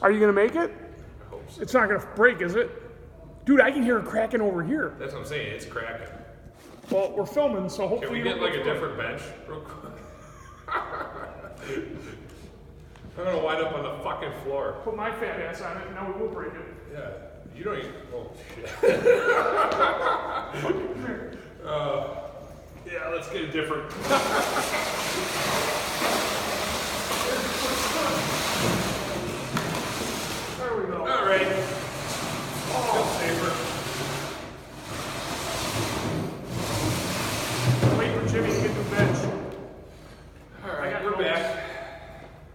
Are you going to make it? I hope so. It's not going to break, is it? Dude, I can hear it cracking over here. That's what I'm saying. It's cracking. Well, we're filming, so hopefully Can we get like a different bench real quick? I'm going to wind up on the fucking floor. Put my fat ass on it, and now we will break it. Yeah. You don't even... Oh, shit. Yeah, let's get a different... There we go. All right. Oh, safer. Wait for Jimmy to get the bench. All right, we're back.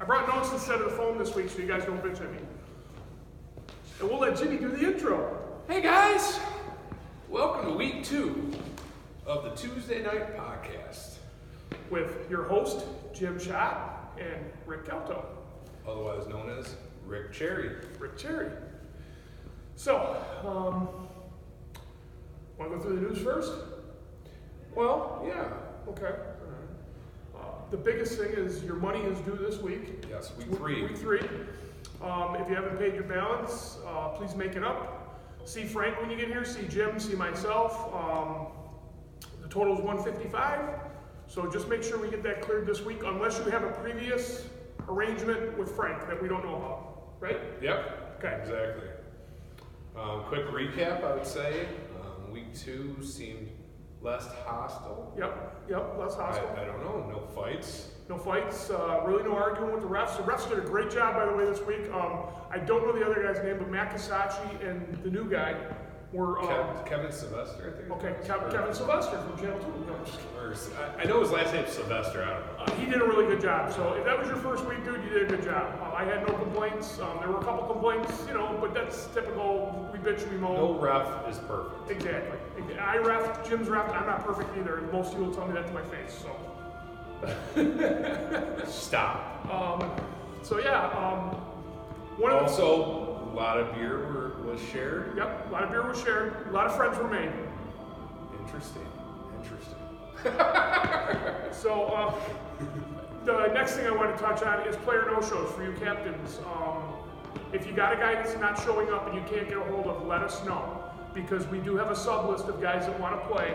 I brought notes instead of the phone this week, so you guys don't bitch at me. And we'll let Jimmy do the intro. Hey, guys. Welcome to week 2 of the Tuesday Night Podcast. With your host, Jim Schott, and Rick Kelto. Otherwise known as Rick Cherry. Rick Cherry. So, want to go through the news first? Well, yeah. Okay. The biggest thing is your money is due this week. Yes, week 3. Week 3. If you haven't paid your balance, please make it up. See Frank when you get here. See Jim. See myself. The total is $155. So just make sure we get that cleared this week, unless you have a previous arrangement with Frank that we don't know about. Right? Yep. Okay. Exactly. Quick recap, I would say. Week 2 seemed less hostile. Yep, less hostile. I don't know, no fights. No fights, really no arguing with the refs. The refs did a great job, by the way, this week. I don't know the other guy's name, but Matt Casacci and the new guy were... Kevin Sylvester, I think. Okay, Kevin Sylvester from Channel 2. I know his last name's Sylvester, I don't know. He did a really good job. So if that was your first week, dude, you did a good job. I had no complaints. There were a couple complaints, but that's typical. We bitch, we moan. No ref is perfect. Exactly. I ref, Jim's ref, I'm not perfect either. And most of you will tell me that to my face, so... Stop. Also, a lot of beer was shared. Yep, a lot of beer was shared. A lot of friends were made. Interesting. So, the next thing I want to touch on is player no-shows for you captains. If you got a guy that's not showing up and you can't get a hold of, let us know. Because we do have a sub-list of guys that want to play.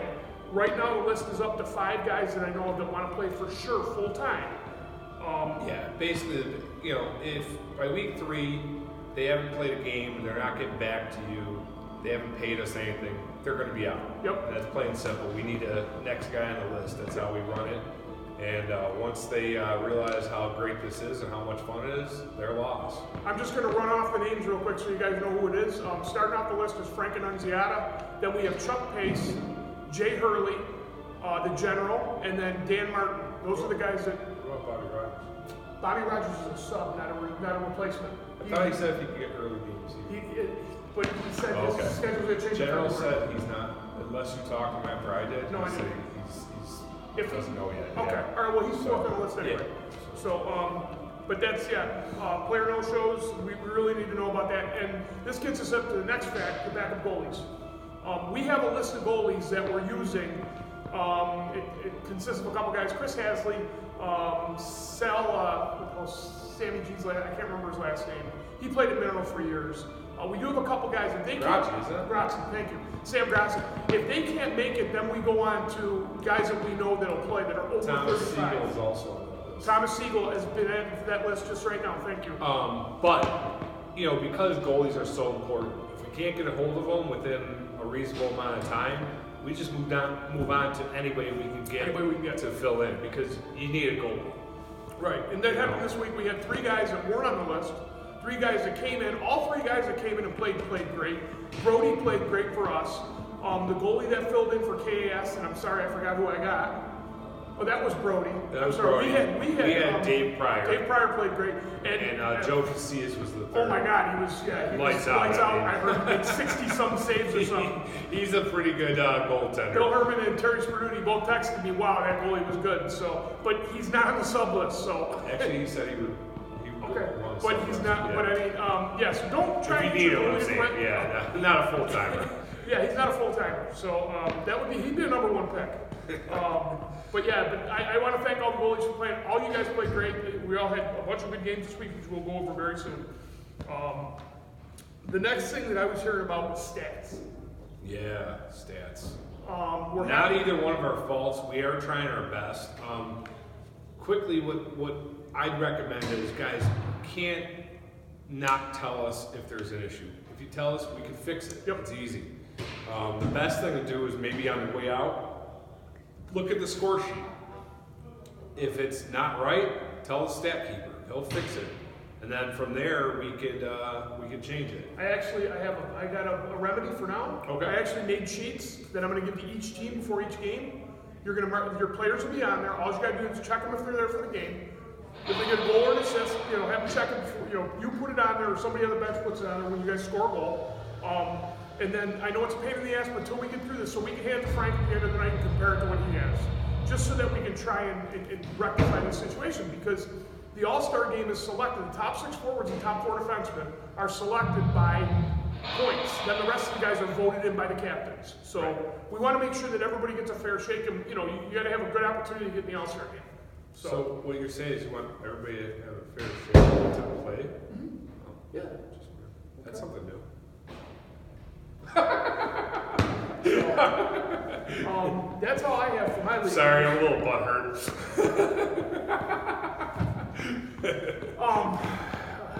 Right now, the list is up to 5 guys that I know of that want to play for sure full-time. Yeah, basically, if by week 3 they haven't played a game and they're not getting back to you, they haven't paid us anything, they're going to be out. Yep. That's plain and simple. We need a next guy on the list. That's how we run it. And once they realize how great this is and how much fun it is, they're lost. I'm just going to run off the names real quick so you guys know who it is. Starting off the list is Frank Annunziata. Then we have Chuck Pace, Jay Hurley, the General, and then Dan Martin. Those are the guys that... What about Bobby Rogers? Bobby Rogers is a sub, not a replacement. I thought he said if he could get early games. But he said his schedule's going to change. General said he's not, unless you talk to him after I did. No, I didn't. He doesn't know yet. Okay, all right, well, he's fourth on the list anyway. Yeah. So, but that's, player no-shows, we really need to know about that. And this gets us up to the next fact, the backup goalies. We have a list of goalies that we're using. It consists of a couple guys, Chris Hasley, Sammy G's last, I can't remember his last name. He played at Mineral for years. We do have a couple guys, if they can't... Grazi, thank you. Sam Grazi. If they can't make it, then we go on to guys that we know that'll play that are over 35. Thomas Siegel is also on that list. Thomas Siegel has been added to that list just right now, thank you. But, because goalies are so important, if we can't get a hold of them within a reasonable amount of time, we just move on to any way we can get to fill in, because you need a goalie. Right, and that happened this week. We had 3 guys that weren't on the list. 3 guys that came in. All 3 guys that came in and played great. Brody played great for us. The goalie that filled in for KAS, and I'm sorry I forgot who I got. Oh, that was Brody. Brody. We had Dave Pryor. Dave Pryor played great. And Joe Casillas was the third. Oh my God, he was lights out. I heard he made 60-some saves or something. He's a pretty good goaltender. Bill Herman and Terry Sperduti both texted me, wow, that goalie was good. So, but he's not on the sub list. So actually, he said he would. Okay, but he's not. Yeah. But I mean, so don't try. If you need him, yeah, not a full timer. Yeah, he's not a full timer. So that would be he'd be a number 1 pick. But I want to thank all the goalies for playing. All you guys played great. We all had a bunch of good games this week, which we'll go over very soon. The next thing that I was hearing about was stats. Yeah, stats. We're Not either one of our faults. We are trying our best. Quickly, what I'd recommend is, guys, can't not tell us if there's an issue. If you tell us, we can fix it. Yep. It's easy. The best thing to do is maybe on the way out, look at the score sheet. If it's not right, tell the stat keeper. He'll fix it. And then from there, we could change it. I got a remedy for now. Okay. I actually made sheets that I'm going to give to each team before each game. You're going to mark, your players will be on there. All you got to do is check them if they're there for the game. If they get a goal or an assist, have them check it before, you put it on there or somebody on the bench puts it on there when you guys score a goal. And then I know it's a pain in the ass, but until we get through this, so we can hand it to Frank at the end of the night and compare it to what he has. Just so that we can try and rectify the situation, because the All-Star game is selected. The top 6 forwards and top 4 defensemen are selected by points. Then the rest of the guys are voted in by the captains. So we want to make sure that everybody gets a fair shake, and you got to have a good opportunity to get in the All-Star game. So what you're saying is you want everybody to have a fair shake to play? Mm-hmm. Oh, Yeah. That's something new. That's all I have for my league. Sorry, I'm a little butthurt.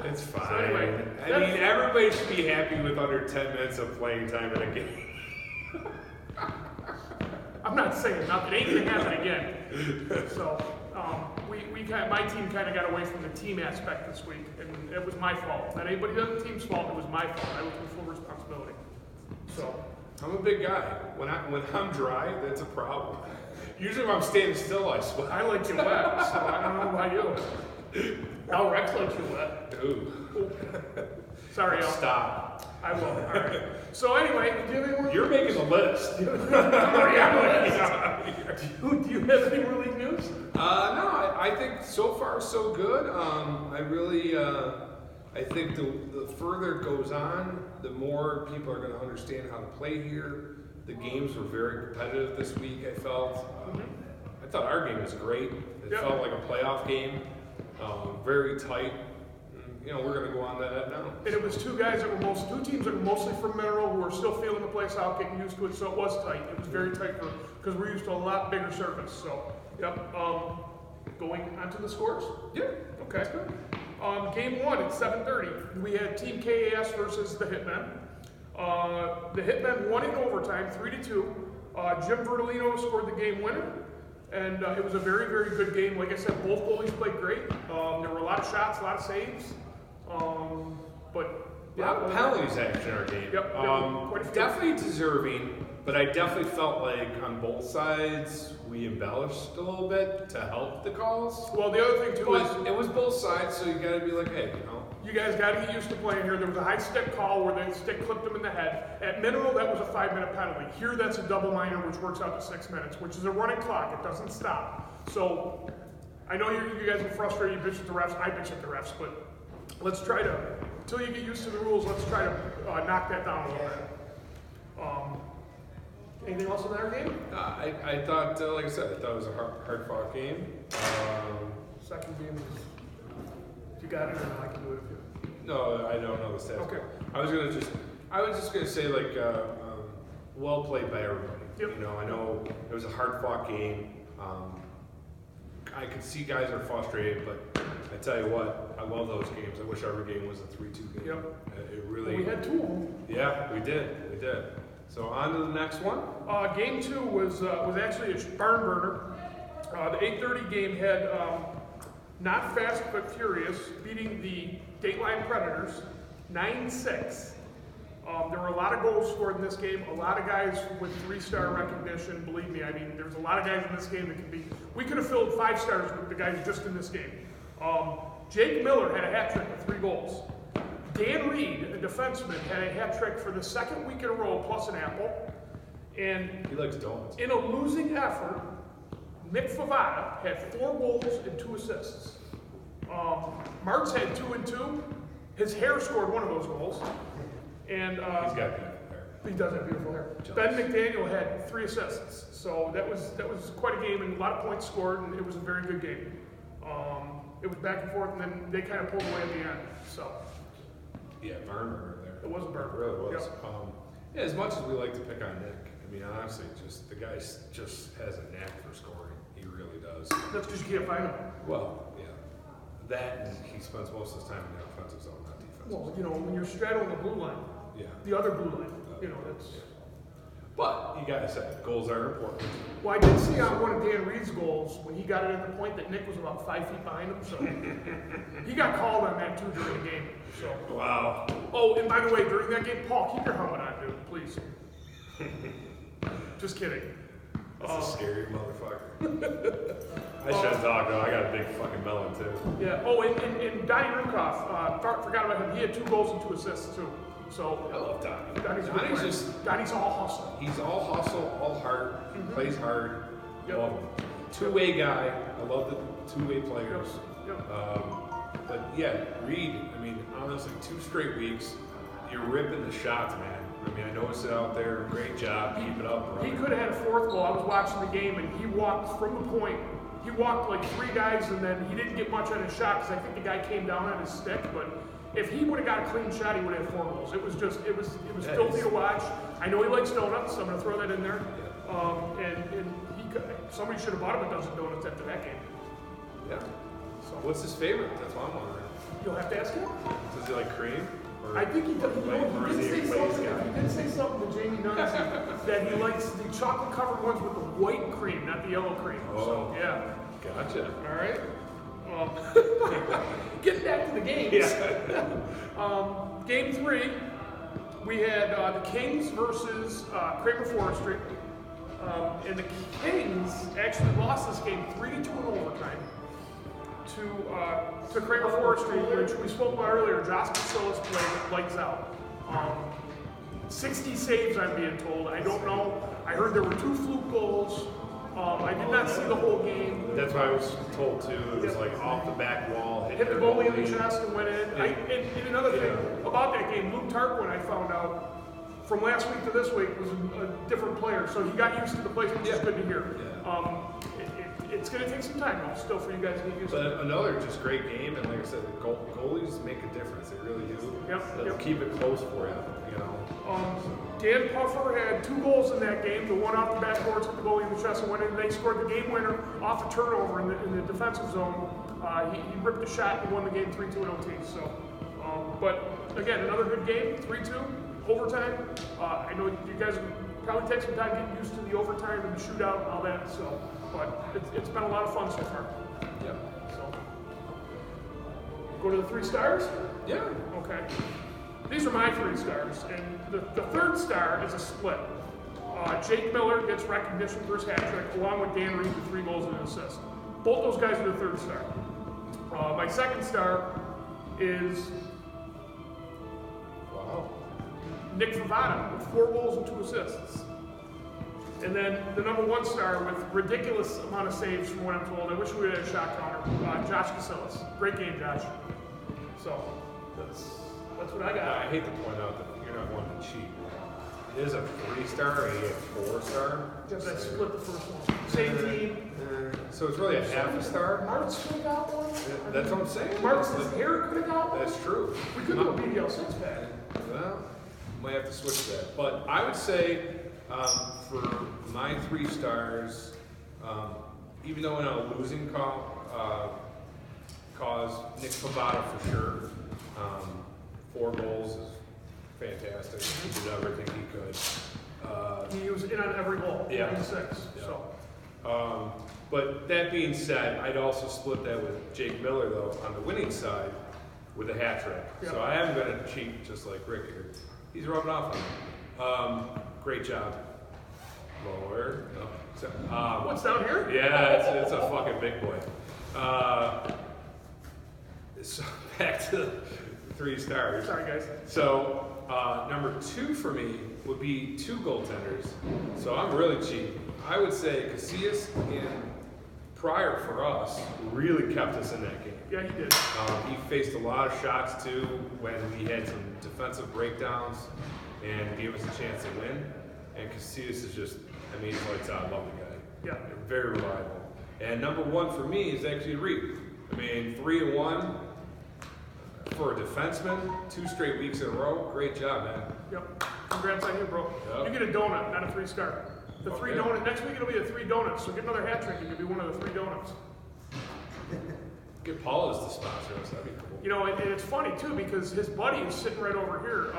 It's fine. So anyway, I mean, everybody should be happy with under 10 minutes of playing time in a game. I'm not saying nothing. It ain't gonna happen again. So my team kind of got away from the team aspect this week, and it was my fault. Not anybody on the team's fault. It was my fault. I was in full responsibility. So I'm a big guy. When I'm dry, that's a problem. Usually when I'm standing still, I sweat. I like you wet, so I don't know about you. Al Rex likes you wet. Ooh. Sorry, Al. Stop. I will. All right. So anyway, do you have any more? You're making the list. Do you have any more league news? No, I think so far so good. I think the further it goes on, the more people are going to understand how to play here. The games were very competitive this week, I felt. I thought our game was great. It felt like a playoff game. Very tight. We're going to go on to that now. And it was two teams that were mostly from Mineral who were still feeling the place out, getting used to it, so it was tight. It was very tight because we're used to a lot bigger surface. So, going on to the scores? Yeah. Okay. Game 1 at 7:30, we had Team KAS versus the Hitmen. The Hitmen won in overtime, 3-2. Jim Bertolino scored the game winner. And it was a very, very good game. Like I said, both goalies played great. There were a lot of shots, a lot of saves. A lot of penalties actually in our game. Yep. Definitely deserving, but I definitely felt like on both sides we embellished a little bit to help the calls. Well, the other thing too is it was both sides, so you got to be like, hey, you guys got to get used to playing here. There was a high stick call where the stick clipped him in the head. At Mineral, that was a 5-minute penalty. Here, that's a double minor, which works out to 6 minutes, which is a running clock. It doesn't stop. So I know you guys are frustrated. You bitch at the refs. I bitch at the refs, but let's try to, until you get used to the rules, let's try to knock that down a little bit. Anything else in our game? I thought, like I said, I thought it was a hard-fought game. Second game is, if you got it, then I can do it if you. No, I don't know the stats. Okay. I was just gonna say well played by everybody. Yep. I know it was a hard-fought game. I could see guys are frustrated, but I tell you what, I love those games. I wish every game was a 3-2 game. Yep. It really. Well, we had 2 of them. Yeah, we did. So on to the next one. Game 2 was actually a barn burner. The 8:30 game had Not Fast but Furious beating the Dateline Predators 9-6. There were a lot of goals scored in this game. A lot of guys with 3-star recognition. Believe me, I mean, there's a lot of guys in this game that can be. We could have filled 5 stars with the guys just in this game. Jake Miller had a hat trick with 3 goals. Dan Reed, a defenseman, had a hat trick for the 2nd week in a row, plus an apple. And he likes donuts. In a losing effort, Nick Favada had 4 goals and 2 assists. Marks had 2 and 2. His hair scored one of those goals. And he's got beautiful hair. He does have beautiful hair. Ben McDaniel had 3 assists. So that was quite a game and a lot of points scored, and it was a very good game. It was back and forth, and then they kind of pulled away at the end. So burner there. It was a burner. It really was. Yep. Yeah, as much as we like to pick on Nick, I mean, honestly, just the guy just has a knack for scoring. He really does. That's because you can't find him. Well, yeah. That, and he spends most of his time in the offensive zone, not defensive. Well, you know, when you're straddling the blue line, Yeah. the other blue line, you know, that's... Yeah. But, you gotta say, goals are important. Well, I did see on one of Dan Reed's goals, when he got it at the point, that Nick was about 5 feet behind him, so... he got called on that, too, during the game, so... Wow. Oh, and by the way, during that game, Paul, keep your helmet on, dude, please. Just kidding. That's a scary motherfucker. I shouldn't talk, though. I got a big fucking melon, too. Yeah. Oh, and Donnie Rukoff, forgot about him. He had 2 goals and 2 assists, too. So... I love Donnie. Donnie's all hustle. He's all hustle, all heart. He plays hard. Yep. Love him. Two-way guy. I love the two-way players. Yep. But yeah, Reed, I mean, honestly, 2 straight weeks, you're ripping the shots, man. I mean, I noticed it out there. Great job. Keep it up, bro. He could have had a 4th goal. I was watching the game, and he walked from the point. He walked like 3 guys, and then he didn't get much on his shot because I think the guy came down on his stick. But if he would have got a clean shot, he would have had 4 goals. It was filthy to watch. I know he likes donuts, so I'm going to throw that in there. Yeah. And somebody should have bought him a dozen donuts after that game. Yeah. So What's his favorite? That's what I'm wondering. you'll have to ask him. Does he like cream? Or I think he does. You know, or is he he did a say glaze something. guy? He did say something to Jamie Nuns that he likes the chocolate covered ones with the white cream, not the yellow cream. Oh. So yeah. Gotcha. All right. Getting back to the games. Yeah. Game 3, we had the Kings versus Kramer Forestry. And the Kings actually lost this game 3-2 in overtime to Kramer Forestry, which we spoke about earlier. Josh Casillas played lights out. 60 saves, I'm being told. I don't know. I heard there were 2 fluke goals. I did not see the whole game. That's what I was told too. It was like off the back wall. Hit the goalie in the chest and went in. And another thing about that game, Luke Tarquin, I found out from last week to this week, was a different player. So he got used to the place, which is good to hear. Yeah. It's going to take some time, though, still, for you guys to get used to it. But another just great game, and like I said, the goalies make a difference. They really do. They'll keep it close for you, Dan Puffer had 2 goals in that game. The one off the backboards hit the goalie in the chest and went in. They scored the game winner off a turnover in the defensive zone. He ripped the shot and won the game 3-2 in OT. So, but again, another good game, 3-2, overtime. I know you guys will probably take some time getting used to the overtime and the shootout and all that. So, but it's been a lot of fun so far. Yeah. So, go to the 3 stars. Yeah. Okay. These are my 3 stars, and the 3rd star is a split. Jake Miller gets recognition for his hat trick, along with Dan Reed with 3 goals and an assist. Both those guys are the 3rd star. My 2nd star is Nick Favada with 4 goals and 2 assists. And then the number 1 star with ridiculous amount of saves from what I'm told. I wish we had a shot counter. Josh Casillas. Great game, Josh. So that's what I got. I hate to point out that you're not one to cheat. It is a 3-star or a 4-star. Just I split the first one. Same team. So it's really a half a star. Martz could have got one. That's what I'm saying. Martz's hair could have got one. That's true. We could do a BDL 6-pack. Well, might have to switch that. But I would say for my 3 stars, even though in a losing cause, Nick Favada for sure. 4 goals is fantastic. He did everything he could. He was in on every goal. Yeah. 96. Yeah. So. But that being said, I'd also split that with Jake Miller, though, on the winning side with a hat trick. Yeah. So I am going to cheat just like Rick here. He's rubbing off on me. Great job. Lower. No. So, What's down here? yeah, it's a fucking big boy. So back to the 3 stars. Sorry, guys. So number 2 for me would be 2 goaltenders. So I'm really cheap. I would say Casillas in prior for us really kept us in that game. Yeah, he did. He faced a lot of shots too when he had some defensive breakdowns and gave us a chance to win. And Casillas is just, I mean, he's lights out. I love the guy. Yeah. Very reliable. And number 1 for me is actually Reed. I mean, 3-1. for a defenseman, 2 straight weeks in a row. Great job, man. Yep. Congrats on you, bro. Yep. You get a donut, not a 3-star. The Okay. 3 donut. Next week it'll be the 3 donuts. So get another hat trick and you'll be one of the 3 donuts. Get Paul as the sponsor. That'd be cool. You know, and it's funny too because his buddy is sitting right over here.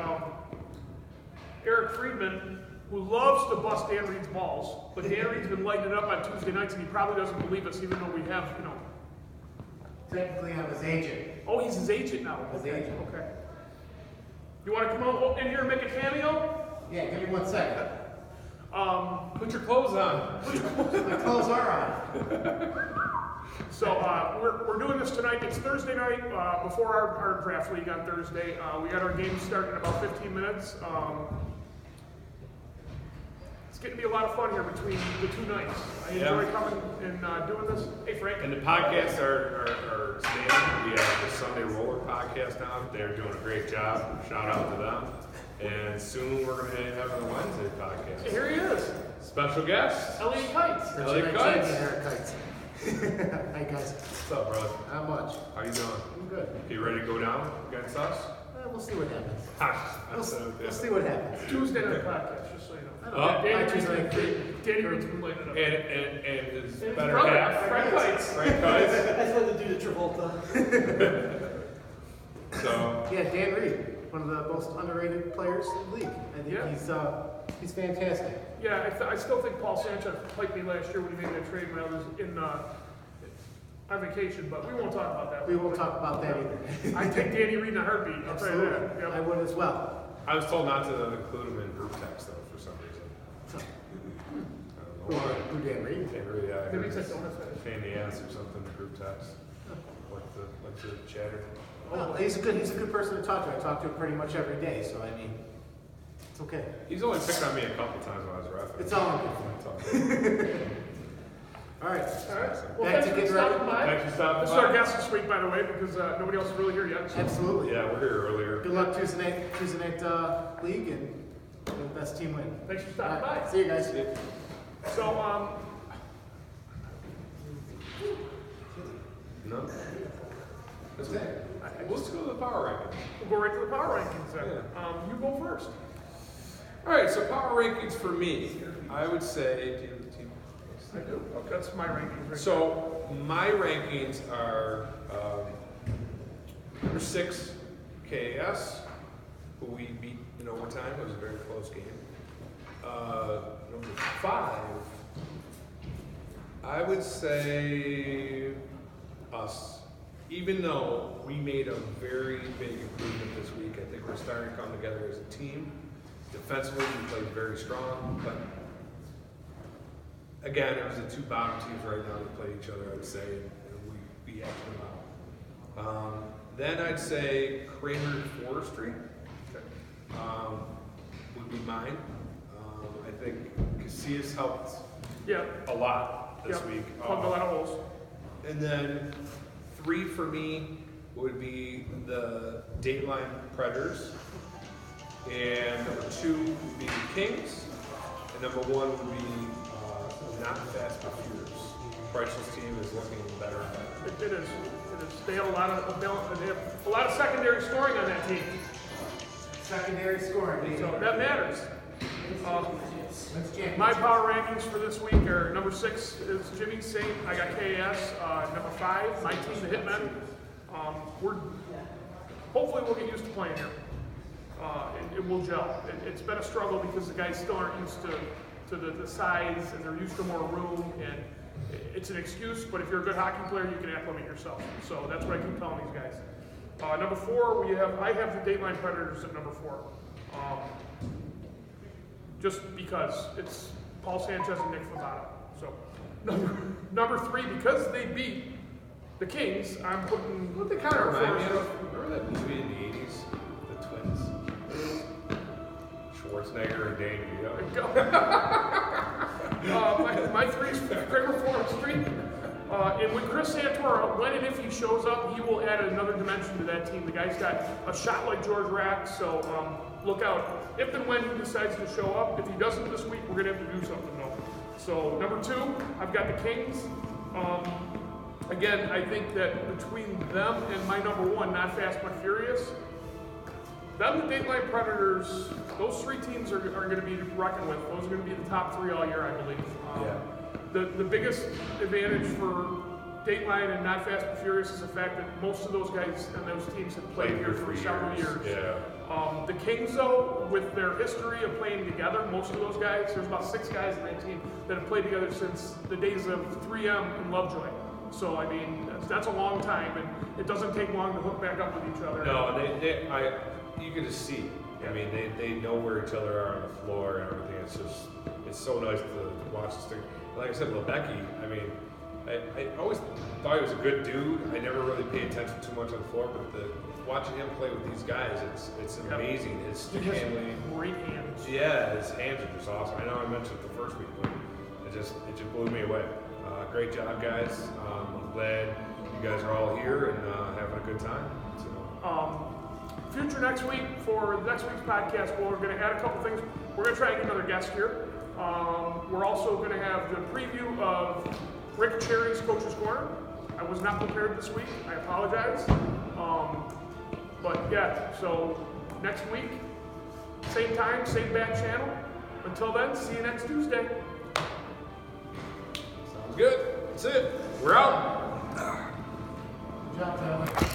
Eric Friedman, who loves to bust Dan Reed's balls, but Dan Reed's been lighting it up on Tuesday nights, and he probably doesn't believe us, even though we have, you know. Technically, I'm his agent. Oh, he's his agent now. His Okay. agent. Okay. You want to come on in here and make a cameo? Yeah, give me 1 second. Put your clothes on. The clothes are on. So we're doing this tonight. It's Thursday night before our draft league on Thursday. We got our game starting in about 15 minutes. It's getting to be a lot of fun here between the 2 nights. I enjoy coming and doing this. Hey, Frank. And the podcasts are staying. We have the Sunday Roller podcast now. They're doing a great job. Shout out to them. And soon we're going to have a Wednesday podcast. Hey, here he is. Special guest. Elliot Kites. Elliot Kites. Eric Kites. Hi, guys. What's up, brother? Not much. How you doing? I'm good. You ready to go down against us? We'll see what happens. We'll We'll see what happens. Tuesday night podcast, just so you know. Oh. Danny Reed's been lighting it up. And his His better brother, half. Frank Kites. Frank Kites. That's what they do to Travolta. So, Yeah, Dan Reed, one of the most underrated players in the league. I think Yeah. he's fantastic. Yeah, I still think Paul Sanchez piped me last year when he made that trade when I was on vacation, but we won't talk about that. We won't talk about that either. I take Danny Reed in a heartbeat, I'll tell you Absolutely. that. Yep. I would as well. I was told not to include him in group text, though, for some reason. I don't know why. Who Dan Reed? Can't really, I Maybe heard it's a donut fetish. pain in the ass or something, the group text. Like the chatter. Well, he's a good person to talk to. I talk to him pretty much every day, so I mean, it's okay. He's only picked on me a couple times when I was reffing. It's all good. All right. All right. Well, Back thanks to for getting stopping ready. by. Thanks for stopping This is our by. guest this week, by the way, because nobody else is really here yet. So. Absolutely. Yeah, we're here earlier. Good luck Tuesday night league and the best team win. Thanks for All stopping right. by. See you guys. So, No? That's okay. Let's go to the power rankings. we'll go right to the power rankings then. Yeah. You go first. All right, so power rankings for me, I would say, do you have the team? I do. That's my rankings right So my rankings are number 6, KAS, who we beat in overtime. It was a very close game. Number 5, I would say us. Even though we made a very big improvement this week, I think we're starting to come together as a team. Defensively, we played very strong, but again, it was the 2 bottom teams right now that play each other, I would say, and we beat them out. Then I'd say Kramer Forestry would be mine. I think Casillas helped Yeah. a lot this week. Plugged a lot of holes. And then 3 for me would be the Dateline Predators. And number 2 would be the Kings. And number 1 would be Not Fast but Furious. Priceless team is looking better and better. It is. It is. They have a lot of secondary scoring on that team. Secondary scoring. So that matters. Let's jam. My power rankings for this week are number 6 is Jimmy Saint. I got KAS. Number 5, my team, the Hitmen. Hopefully we'll get used to playing here. It will gel. It's been a struggle because the guys still aren't used to the size and they're used to more room. And it's an excuse, but if you're a good hockey player, you can acclimate yourself. So that's what I keep telling these guys. Number 4, I have the Dateline Predators at number 4. Just because it's Paul Sanchez and Nick Favata. So number 3, because they beat the Kings, I'm putting. What they kind of remind me of? Remember that movie in the 80s, The Twins? Schwarzenegger and Danny DeVito. My 3 is Kramer Forestry. And with Chris Santora, when and if he shows up, he will add another dimension to that team. The guy's got a shot like George Rack, so look out. If and when he decides to show up, if he doesn't this week, we're going to have to do something though. So number 2, I've got the Kings. again, I think that between them and my number one, Not Fast But Furious, them, the Dateline Predators, those three teams are going to be reckoned with. Those are going to be the top three all year, I believe. The biggest advantage for Dateline and Not Fast But Furious is the fact that most of those guys and those teams have played here for several years. Yeah. The Kings, though, with their history of playing together, most of those guys, there's about 6 guys in that team that have played together since the days of 3M and Lovejoy. So, I mean, that's a long time, and it doesn't take long to hook back up with each other. No, you can just see. I mean, they know where each other are on the floor and everything. It's so nice to watch this thing. Like I said, Lebecky, I mean, I always thought he was a good dude. I never really paid attention too much on the floor, but watching him play with these guys, it's amazing. He has great hands. Yeah, his hands are just awesome. I know I mentioned it the first week, but it just blew me away. Great job, guys. I'm glad you guys are all here and having a good time. So. Future next week for next week's podcast, we're going to add a couple things. We're going to try and get another guest here. We're also going to have the preview of Rick Cherry's Coach's Corner. I was not prepared this week. I apologize. But yeah, so next week, same time, same back channel. Until then, see you next Tuesday. Sounds good. That's it. We're out. Good job, Tyler.